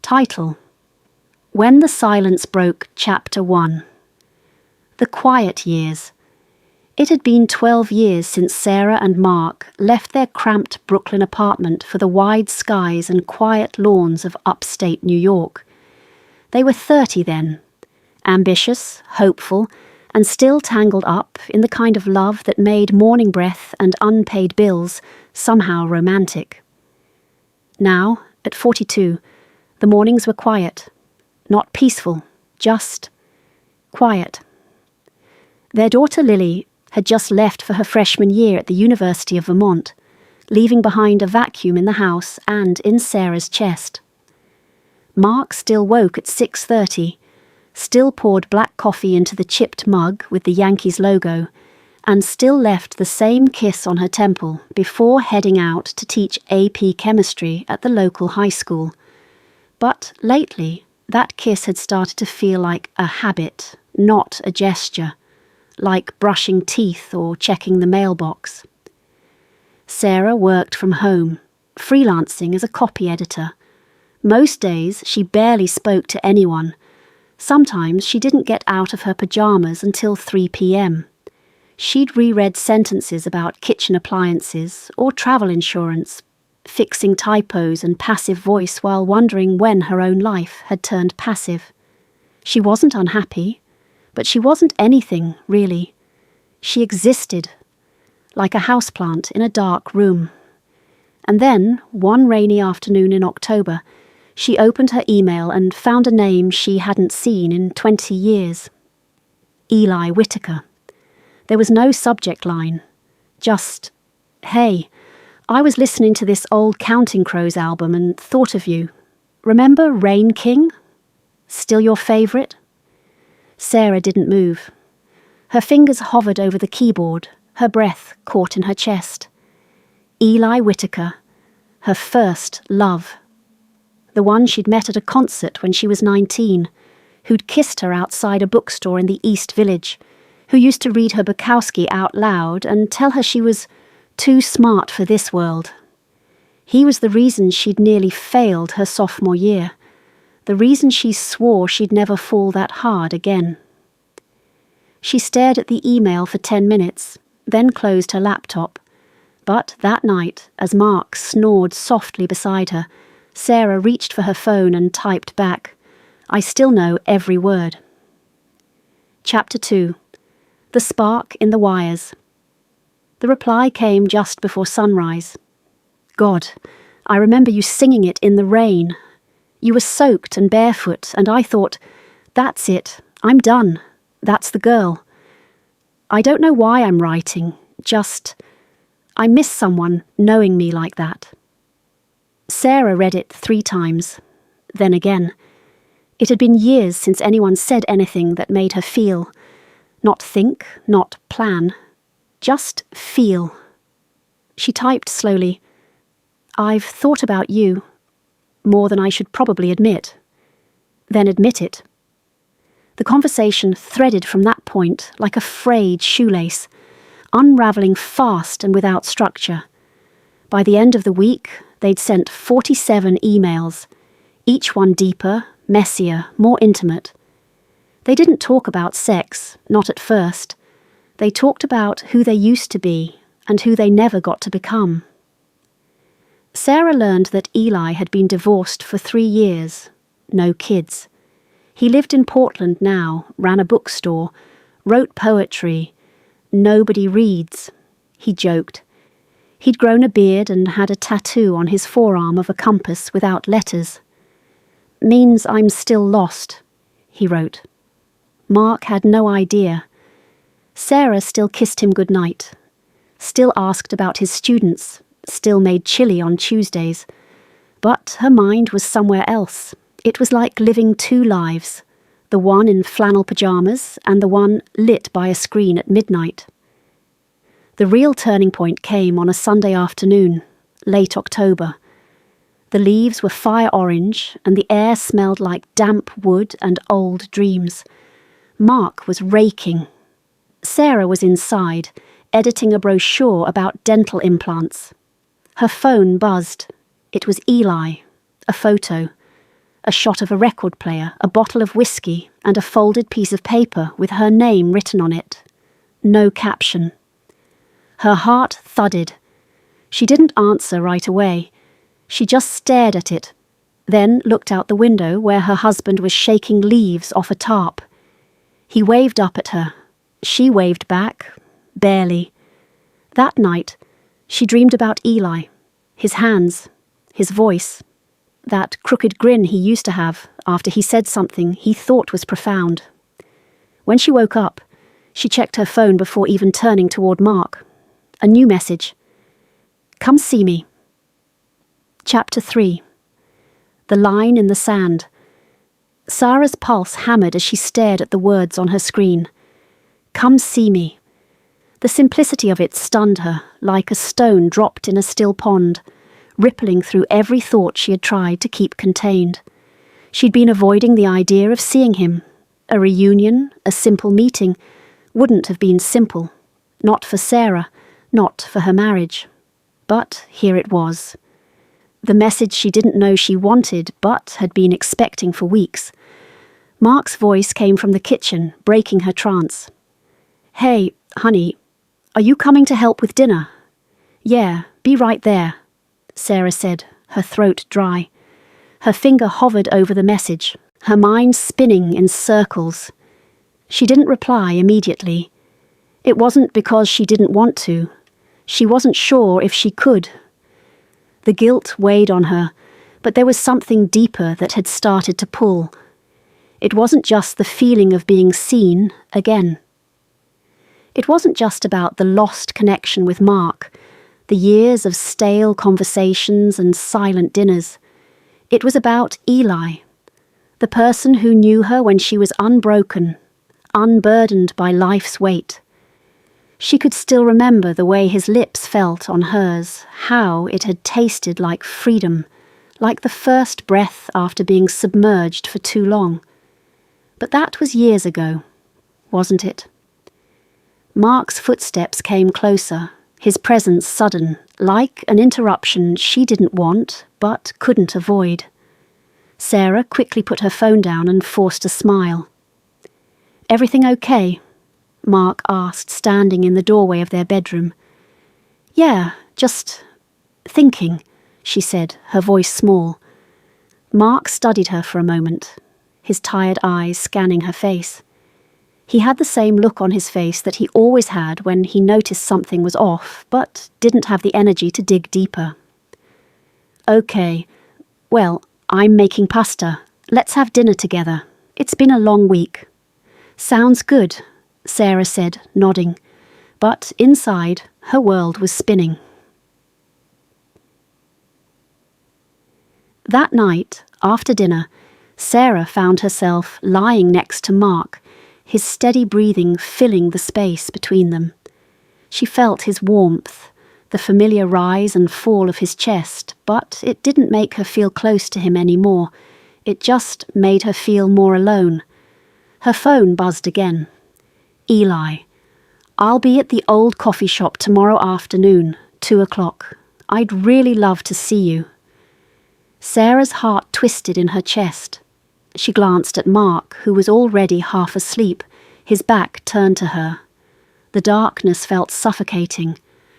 Title: When the Silence Broke, Chapter 1. The Quiet Years. It had been 12 years since Sarah and Mark left their cramped Brooklyn apartment for the wide skies and quiet lawns of upstate New York. They were 30 then, ambitious, hopeful, and still tangled up in the kind of love that made morning breath and unpaid bills somehow romantic. Now, at 42, the mornings were quiet. Not peaceful, just quiet. Their daughter Lily had just left for her freshman year at the University of Vermont, leaving behind a vacuum in the house and in Sarah's chest. Mark still woke at 6:30, still poured black coffee into the chipped mug with the Yankees logo, and still left the same kiss on her temple before heading out to teach AP chemistry at the local high school. But lately, that kiss had started to feel like a habit, not a gesture, like brushing teeth or checking the mailbox. Sarah worked from home, freelancing as a copy editor. Most days she barely spoke to anyone. Sometimes she didn't get out of her pajamas until 3 p.m. She'd reread sentences about kitchen appliances or travel insurance, fixing typos and passive voice while wondering when her own life had turned passive. She wasn't unhappy, but she wasn't anything, really. She existed, like a houseplant in a dark room. And then, one rainy afternoon in October, she opened her email and found a name she hadn't seen in 20 years. Eli Whitaker. There was no subject line. Just, "Hey, I was listening to this old Counting Crows album and thought of you. Remember Rain King? Still your favourite?" Sarah didn't move. Her fingers hovered over the keyboard, her breath caught in her chest. Eli Whitaker, her first love. The one she'd met at a concert when she was 19, who'd kissed her outside a bookstore in the East Village, who used to read her Bukowski out loud and tell her she was too smart for this world. He was the reason she'd nearly failed her sophomore year, the reason she swore she'd never fall that hard again. She stared at the email for 10 minutes, then closed her laptop. But that night, as Mark snored softly beside her, Sarah reached for her phone and typed back, "I still know every word." Chapter 2. The Spark in the Wires. The reply came just before sunrise. "God, I remember you singing it in the rain. You were soaked and barefoot, and I thought, that's it, I'm done, that's the girl. I don't know why I'm writing, just, I miss someone knowing me like that." Sarah read it 3 times, then again. It had been years since anyone said anything that made her feel. Not think, not plan, just feel. She typed slowly, "I've thought about you. More than I should probably admit." Then admit it. The conversation threaded from that point like a frayed shoelace, unravelling fast and without structure. By the end of the week, they'd sent 47 emails, each one deeper, messier, more intimate. They didn't talk about sex, not at first. They talked about who they used to be and who they never got to become. Sarah learned that Eli had been divorced for 3 years, no kids. He lived in Portland now, ran a bookstore, wrote poetry. Nobody reads, he joked. He'd grown a beard and had a tattoo on his forearm of a compass without letters. "Means I'm still lost," he wrote. Mark had no idea. Sarah still kissed him goodnight, still asked about his students, still made chili on Tuesdays. But her mind was somewhere else. It was like living 2 lives, the one in flannel pajamas and the one lit by a screen at midnight. The real turning point came on a Sunday afternoon, late October. The leaves were fire orange and the air smelled like damp wood and old dreams. Mark was raking. Sarah was inside, editing a brochure about dental implants. Her phone buzzed. It was Eli. A photo. a shot of a record player, a bottle of whiskey, and a folded piece of paper with her name written on it. No caption. Her heart thudded. She didn't answer right away. She just stared at it, then looked out the window where her husband was shaking leaves off a tarp. He waved up at her. She waved back, barely. That night, she dreamed about Eli, his hands, his voice, that crooked grin he used to have after he said something he thought was profound. When she woke up, she checked her phone before even turning toward Mark. A new message. Come see me. Chapter 3. The line in the sand. Sarah's pulse hammered as she stared at the words on her screen. Come see me. The simplicity of it stunned her, like a stone dropped in a still pond, rippling through every thought she had tried to keep contained. She'd been avoiding the idea of seeing him. A reunion, a simple meeting, wouldn't have been simple. Not for Sarah, not for her marriage. But here it was. The message she didn't know she wanted, but had been expecting for weeks. Mark's voice came from the kitchen, breaking her trance. Hey, honey, are you coming to help with dinner? Yeah, be right there, Sarah said, her throat dry. Her finger hovered over the message, her mind spinning in circles. She didn't reply immediately. It wasn't because she didn't want to. She wasn't sure if she could. The guilt weighed on her, but there was something deeper that had started to pull. It wasn't just the feeling of being seen again. It wasn't just about the lost connection with Mark, the years of stale conversations and silent dinners. It was about Eli, the person who knew her when she was unbroken, unburdened by life's weight. She could still remember the way his lips felt on hers, how it had tasted like freedom, like the first breath after being submerged for too long. But that was years ago, wasn't it? Mark's footsteps came closer, his presence sudden, like an interruption she didn't want but couldn't avoid. Sarah quickly put her phone down and forced a smile. Everything okay? Mark asked, standing in the doorway of their bedroom. Yeah, just thinking, she said, her voice small. Mark studied her for a moment, his tired eyes scanning her face. He had the same look on his face that he always had when he noticed something was off, but didn't have the energy to dig deeper. Okay, well, I'm making pasta. Let's have dinner together. It's been a long week. Sounds good, Sarah said, nodding. But inside, her world was spinning. That night, after dinner, Sarah found herself lying next to Mark, his steady breathing filling the space between them. She felt his warmth, the familiar rise and fall of his chest, but it didn't make her feel close to him anymore. It just made her feel more alone. Her phone buzzed again. Eli. I'll be at the old coffee shop tomorrow afternoon, 2:00. I'd really love to see you. Sarah's heart twisted in her chest. She glanced at Mark, who was already half asleep, his back turned to her. The darkness felt suffocating,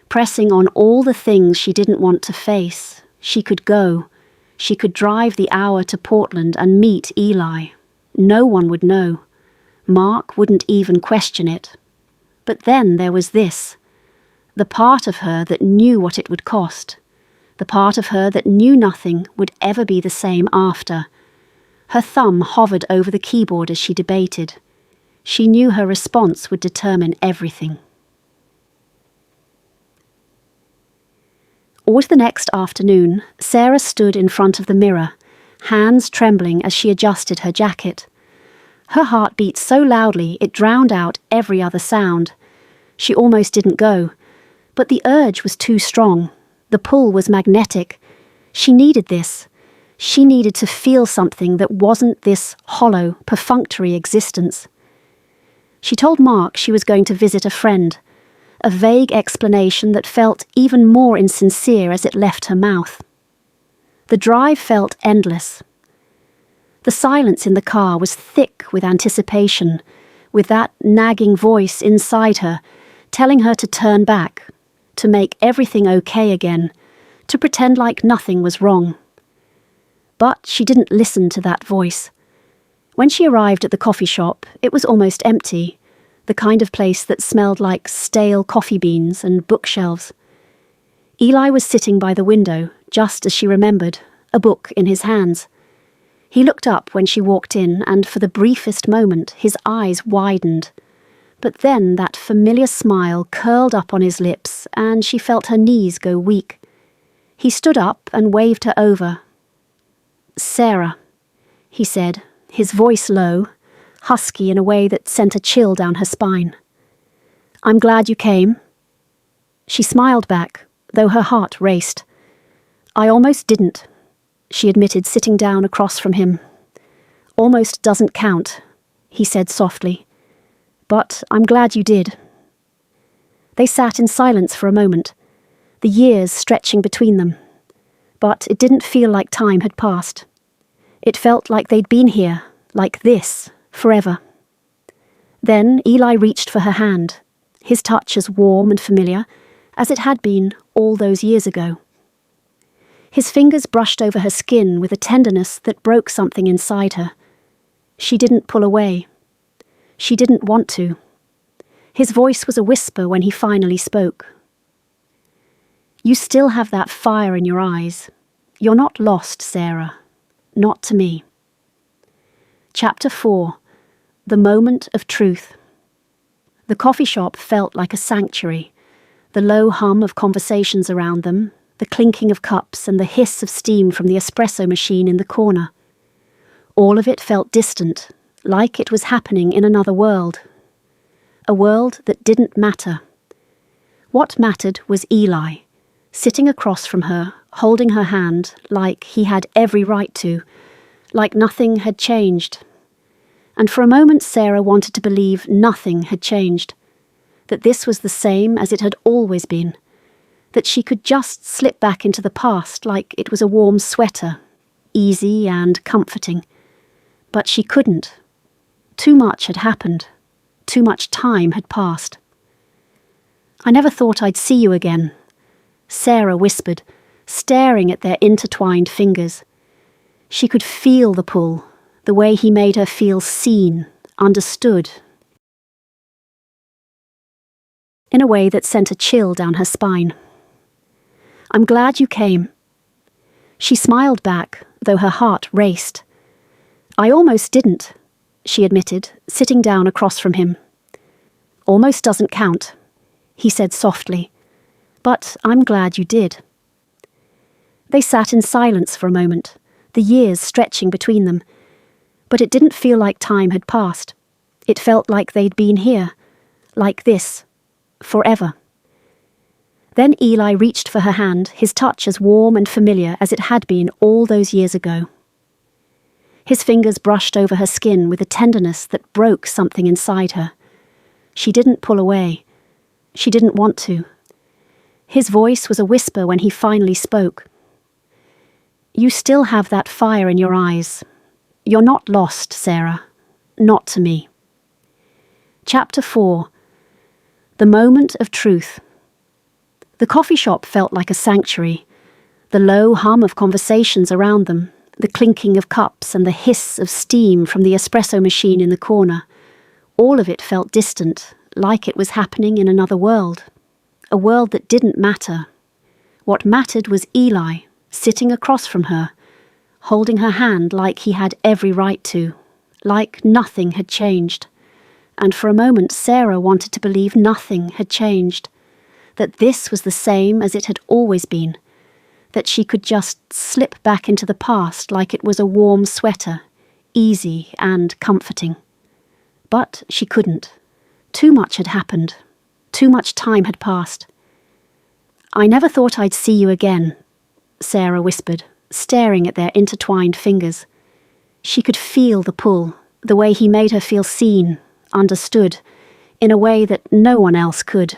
pressing on all the things she didn't want to face. She could go. She could drive the hour to Portland and meet Eli. No one would know. Mark wouldn't even question it. But then there was this. The part of her that knew what it would cost. The part of her that knew nothing would ever be the same after. Her thumb hovered over the keyboard as she debated. She knew her response would determine everything. All the next afternoon, Sarah stood in front of the mirror, hands trembling as she adjusted her jacket. Her heart beat so loudly it drowned out every other sound. She almost didn't go, but the urge was too strong. The pull was magnetic. She needed this. She needed to feel something that wasn't this hollow, perfunctory existence. She told Mark she was going to visit a friend, a vague explanation that felt even more insincere as it left her mouth. The drive felt endless. The silence in the car was thick with anticipation, with that nagging voice inside her, telling her to turn back, to make everything okay again, to pretend like nothing was wrong. But she didn't listen to that voice. When she arrived at the coffee shop, it was almost empty, the kind of place that smelled like stale coffee beans and bookshelves. Eli was sitting by the window, just as she remembered, a book in his hands. He looked up when she walked in, and for the briefest moment his eyes widened. But then that familiar smile curled up on his lips, and she felt her knees go weak. He stood up and waved her over. "Sarah," he said, his voice low, husky in a way that sent a chill down her spine. "I'm glad you came." She smiled back, though her heart raced. "I almost didn't," she admitted, sitting down across from him. "Almost doesn't count," he said softly. "But I'm glad you did." They sat in silence for a moment, the years stretching between them. But it didn't feel like time had passed. It felt like they'd been here, like this, forever. Then Eli reached for her hand, his touch as warm and familiar as it had been all those years ago. His fingers brushed over her skin with a tenderness that broke something inside her. She didn't pull away. She didn't want to. His voice was a whisper when he finally spoke. "You still have that fire in your eyes. You're not lost, Sarah. Not to me." Chapter 4. The Moment of Truth. The coffee shop felt like a sanctuary. The low hum of conversations around them, the clinking of cups and the hiss of steam from the espresso machine in the corner. All of it felt distant, like it was happening in another world. A world that didn't matter. What mattered was Eli, sitting across from her, holding her hand like he had every right to, like nothing had changed. And for a moment Sarah wanted to believe nothing had changed, that this was the same as it had always been, that she could just slip back into the past like it was a warm sweater, easy and comforting. But she couldn't. Too much had happened. Too much time had passed. "I never thought I'd see you again," Sarah whispered, staring at their intertwined fingers. She could feel the pull, the way he made her feel seen, understood, in a way that sent a chill down her spine. "I'm glad you came." She smiled back, though her heart raced. "I almost didn't," she admitted, sitting down across from him. "Almost doesn't count," he said softly. "But I'm glad you did." They sat in silence for a moment, the years stretching between them. But it didn't feel like time had passed. It felt like they'd been here, like this, forever. Then Eli reached for her hand, his touch as warm and familiar as it had been all those years ago. His fingers brushed over her skin with a tenderness that broke something inside her. She didn't pull away. She didn't want to. His voice was a whisper when he finally spoke. "You still have that fire in your eyes. You're not lost, Sarah. Not to me." Chapter 4. The Moment of Truth. The coffee shop felt like a sanctuary. The low hum of conversations around them, the clinking of cups and the hiss of steam from the espresso machine in the corner. All of it felt distant, like it was happening in another world. A world that didn't matter. What mattered was Eli, sitting across from her, holding her hand like he had every right to, like nothing had changed. And for a moment Sarah wanted to believe nothing had changed, that this was the same as it had always been, that she could just slip back into the past like it was a warm sweater, easy and comforting. But she couldn't. Too much had happened. Too much time had passed. "I never thought I'd see you again," Sarah whispered, staring at their intertwined fingers. She could feel the pull, the way he made her feel seen, understood, in a way that no one else could.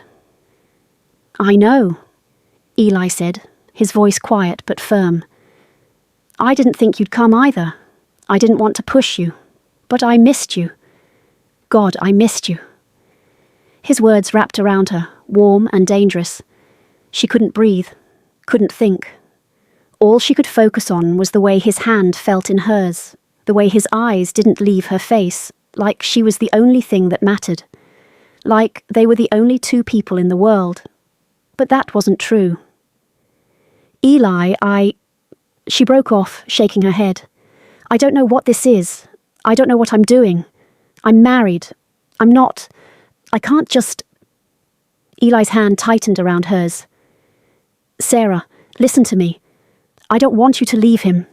"I know," Eli said, his voice quiet but firm. "I didn't think you'd come either. I didn't want to push you, but I missed you. God, I missed you." His words wrapped around her, warm and dangerous. She couldn't breathe, couldn't think. All she could focus on was the way his hand felt in hers, the way his eyes didn't leave her face, like she was the only thing that mattered, like they were the only two people in the world. But that wasn't true. "Eli, She broke off, shaking her head. "I don't know what this is. I don't know what I'm doing. I'm married. I can't just..." Eli's hand tightened around hers. "Sarah, listen to me. I don't want you to leave him.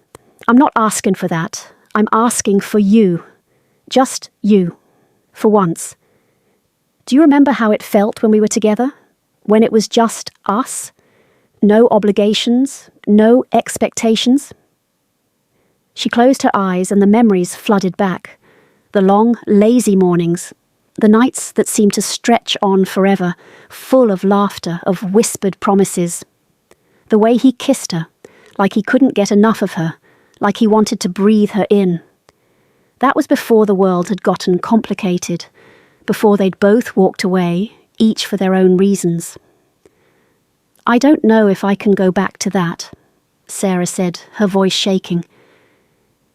I'm not asking for that. I'm asking for you. Just you. For once. Do you remember how it felt when we were together? When it was just us? No obligations, no expectations?" She closed her eyes and the memories flooded back. The long, lazy mornings, the nights that seemed to stretch on forever, full of laughter, of whispered promises. The way he kissed her, like he couldn't get enough of her, like he wanted to breathe her in. That was before the world had gotten complicated, before they'd both walked away, each for their own reasons. "I don't know if I can go back to that," Sarah said, her voice shaking.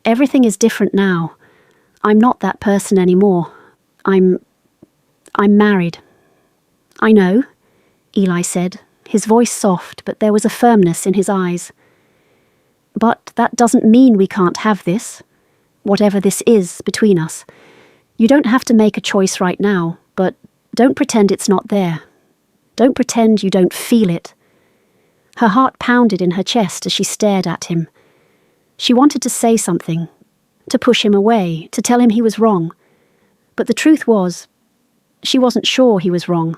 "Everything is different now. I'm not that person anymore. I'm married." "I know," Eli said, his voice soft, but there was a firmness in his eyes. "But that doesn't mean we can't have this, whatever this is between us. You don't have to make a choice right now, but don't pretend it's not there. Don't pretend you don't feel it." Her heart pounded in her chest as she stared at him. She wanted to say something, to push him away, to tell him he was wrong. But the truth was, she wasn't sure he was wrong.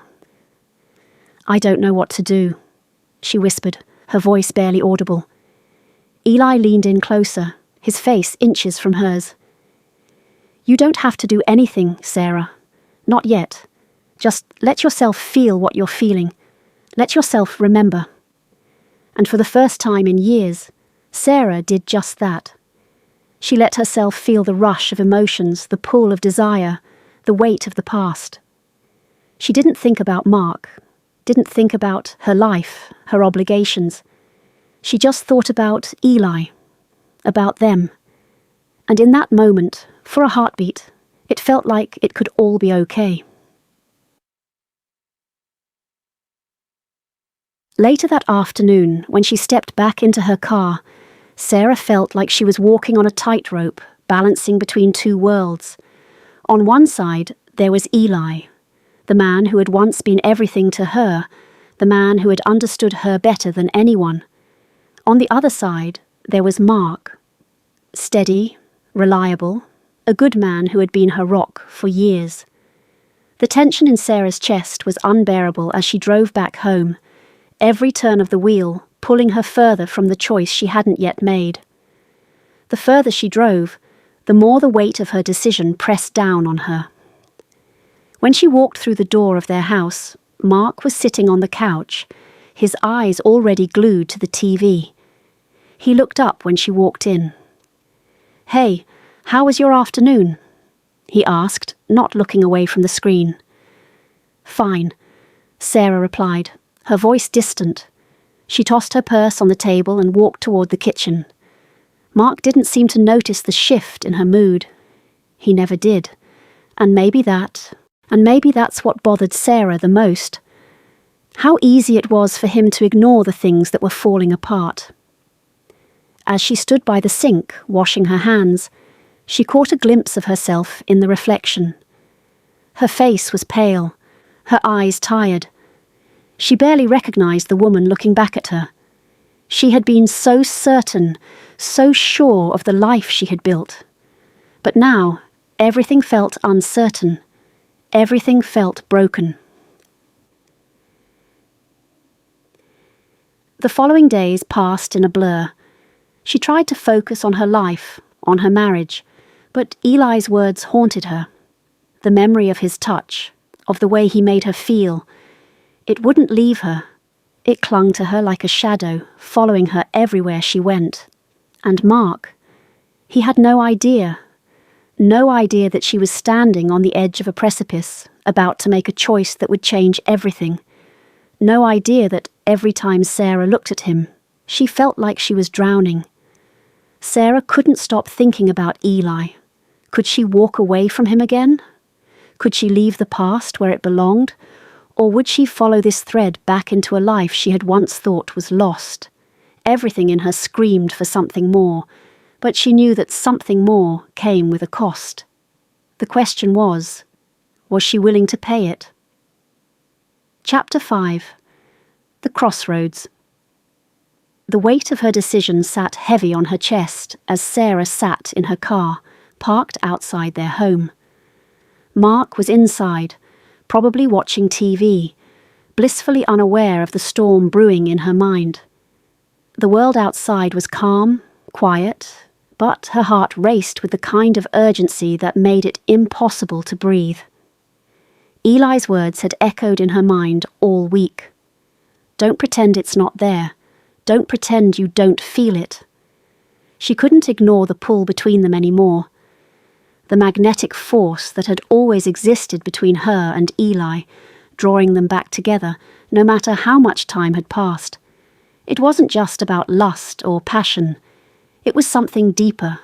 "I don't know what to do," she whispered, her voice barely audible. Eli leaned in closer, his face inches from hers. "You don't have to do anything, Sarah. Not yet. Just let yourself feel what you're feeling. Let yourself remember." And for the first time in years, Sarah did just that. She let herself feel the rush of emotions, the pull of desire, the weight of the past. She didn't think about Mark, didn't think about her life, her obligations. She just thought about Eli, about them. And in that moment, for a heartbeat, it felt like it could all be okay. Later that afternoon, when she stepped back into her car, Sarah felt like she was walking on a tightrope, balancing between two worlds. On one side, there was Eli, the man who had once been everything to her, the man who had understood her better than anyone. On the other side, there was Mark, steady, reliable, a good man who had been her rock for years. The tension in Sarah's chest was unbearable as she drove back home, every turn of the wheel pulling her further from the choice she hadn't yet made. The further she drove, the more the weight of her decision pressed down on her. When she walked through the door of their house, Mark was sitting on the couch, his eyes already glued to the TV. He looked up when she walked in. "Hey, how was your afternoon?" he asked, not looking away from the screen. "Fine," Sarah replied, her voice distant. She tossed her purse on the table and walked toward the kitchen. Mark didn't seem to notice the shift in her mood. He never did. And maybe that's what bothered Sarah the most. How easy it was for him to ignore the things that were falling apart. As she stood by the sink, washing her hands, she caught a glimpse of herself in the reflection. Her face was pale, her eyes tired. She barely recognized the woman looking back at her. She had been so certain, so sure of the life she had built. But now, everything felt uncertain. Everything felt broken. The following days passed in a blur. She tried to focus on her life, on her marriage, but Eli's words haunted her. The memory of his touch, of the way he made her feel. It wouldn't leave her. It clung to her like a shadow, following her everywhere she went. And Mark. He had no idea that she was standing on the edge of a precipice, about to make a choice that would change everything. No idea that every time Sarah looked at him, she felt like she was drowning. Sarah couldn't stop thinking about Eli. Could she walk away from him again? Could she leave the past where it belonged? Or would she follow this thread back into a life she had once thought was lost? Everything in her screamed for something more, but she knew that something more came with a cost. The question was she willing to pay it? Chapter 5. The Crossroads. The weight of her decision sat heavy on her chest as Sarah sat in her car, parked outside their home. Mark was inside, probably watching TV, blissfully unaware of the storm brewing in her mind. The world outside was calm, quiet, but her heart raced with the kind of urgency that made it impossible to breathe. Eli's words had echoed in her mind all week. Don't pretend it's not there. Don't pretend you don't feel it. She couldn't ignore the pull between them anymore. The magnetic force that had always existed between her and Eli, drawing them back together, no matter how much time had passed. It wasn't just about lust or passion. It was something deeper,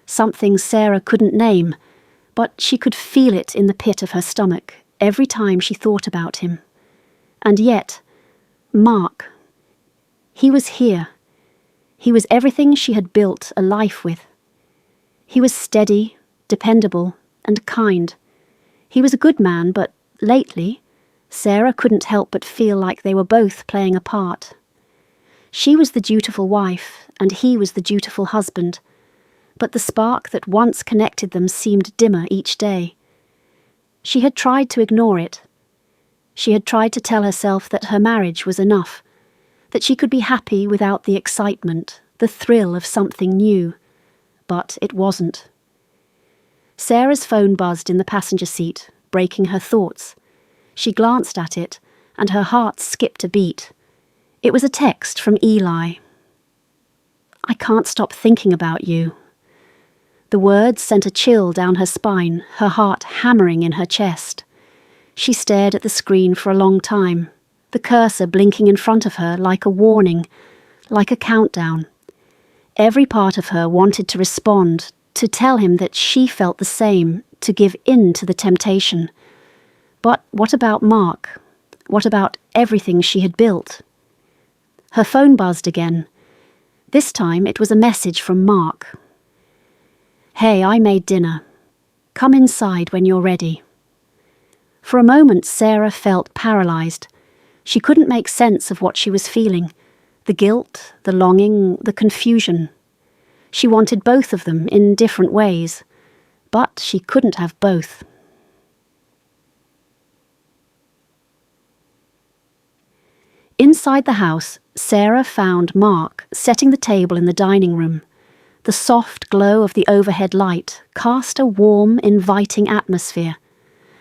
something Sarah couldn't name, but she could feel it in the pit of her stomach every time she thought about him. And yet, Mark, he was here. He was everything she had built a life with. He was steady, dependable, and kind. He was a good man, but lately, Sarah couldn't help but feel like they were both playing a part. She was the dutiful wife, and he was the dutiful husband, but the spark that once connected them seemed dimmer each day. She had tried to ignore it. She had tried to tell herself that her marriage was enough, that she could be happy without the excitement, the thrill of something new, but it wasn't. Sarah's phone buzzed in the passenger seat, breaking her thoughts. She glanced at it, and her heart skipped a beat. It was a text from Eli. "I can't stop thinking about you." The words sent a chill down her spine, her heart hammering in her chest. She stared at the screen for a long time, the cursor blinking in front of her like a warning, like a countdown. Every part of her wanted to respond, to tell him that she felt the same, to give in to the temptation. But what about Mark? What about everything she had built? Her phone buzzed again. This time it was a message from Mark. "Hey, I made dinner. Come inside when you're ready." For a moment Sarah felt paralyzed. She couldn't make sense of what she was feeling. The guilt, the longing, the confusion. She wanted both of them in different ways, but she couldn't have both. Inside the house, Sarah found Mark setting the table in the dining room. The soft glow of the overhead light cast a warm, inviting atmosphere.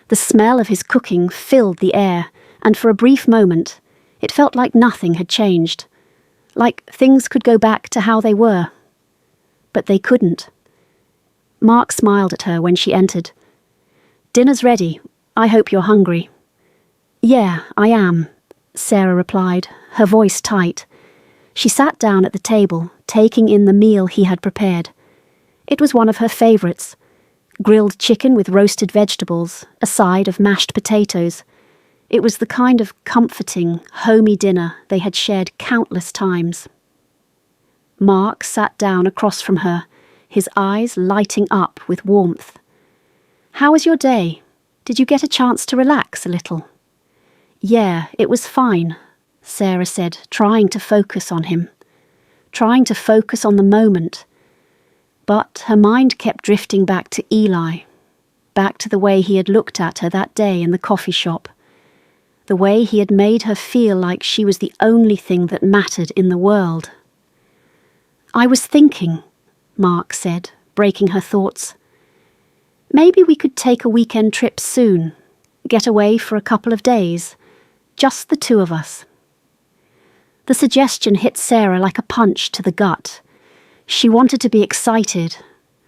The smell of his cooking filled the air, and for a brief moment, it felt like nothing had changed, like things could go back to how they were. But they couldn't. Mark smiled at her when she entered. "Dinner's ready. I hope you're hungry." "Yeah, I am," Sarah replied, her voice tight. She sat down at the table, taking in the meal he had prepared. It was one of her favourites. Grilled chicken with roasted vegetables, a side of mashed potatoes. It was the kind of comforting, homey dinner they had shared countless times. Mark sat down across from her, his eyes lighting up with warmth. "How was your day? Did you get a chance to relax a little?" "Yeah, it was fine," Sarah said, trying to focus on him, trying to focus on the moment. But her mind kept drifting back to Eli, back to the way he had looked at her that day in the coffee shop, the way he had made her feel like she was the only thing that mattered in the world. "I was thinking," Mark said, breaking her thoughts. "Maybe we could take a weekend trip soon, get away for a couple of days, just the two of us." The suggestion hit Sarah like a punch to the gut. She wanted to be excited,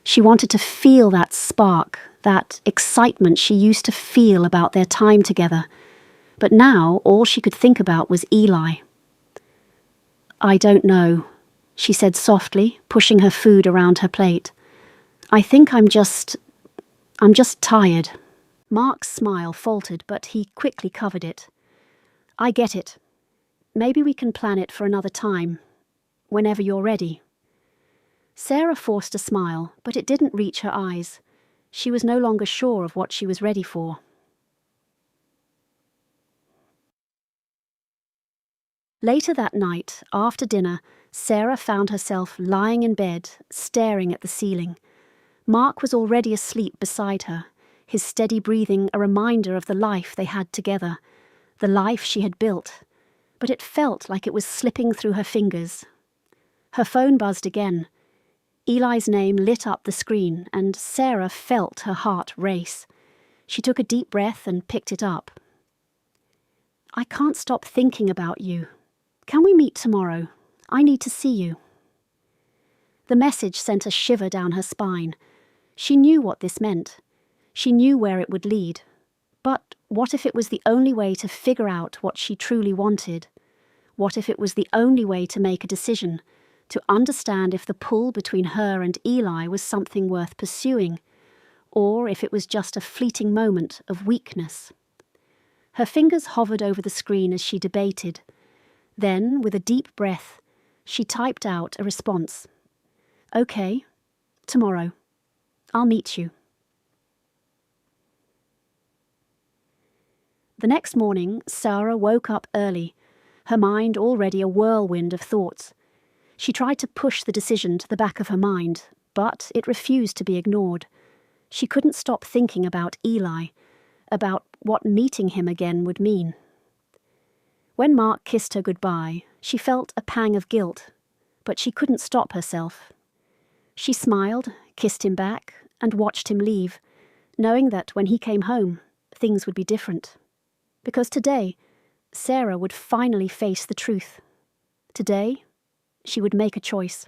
She wanted to feel that spark, that excitement she used to feel about their time together. But now all she could think about was Eli. "I don't know," she said softly, pushing her food around her plate. "I think I'm just tired." Mark's smile faltered, but he quickly covered it. "I get it. Maybe we can plan it for another time, whenever you're ready." Sarah forced a smile, but it didn't reach her eyes. She was no longer sure of what she was ready for. Later that night, after dinner, Sarah found herself lying in bed, staring at the ceiling. Mark was already asleep beside her, his steady breathing a reminder of the life they had together, the life she had built, but it felt like it was slipping through her fingers. Her phone buzzed again. Eli's name lit up the screen, and Sarah felt her heart race. She took a deep breath and picked it up. "I can't stop thinking about you. Can we meet tomorrow? I need to see you." The message sent a shiver down her spine. She knew what this meant. She knew where it would lead. But what if it was the only way to figure out what she truly wanted? What if it was the only way to make a decision, to understand if the pull between her and Eli was something worth pursuing, or if it was just a fleeting moment of weakness? Her fingers hovered over the screen as she debated. Then, with a deep breath, she typed out a response. "Okay, tomorrow. I'll meet you." The next morning, Sarah woke up early, her mind already a whirlwind of thoughts. She tried to push the decision to the back of her mind, but it refused to be ignored. She couldn't stop thinking about Eli, about what meeting him again would mean. When Mark kissed her goodbye, she felt a pang of guilt, but she couldn't stop herself. She smiled, kissed him back, and watched him leave, knowing that when he came home, things would be different. Because today, Sarah would finally face the truth. Today, she would make a choice.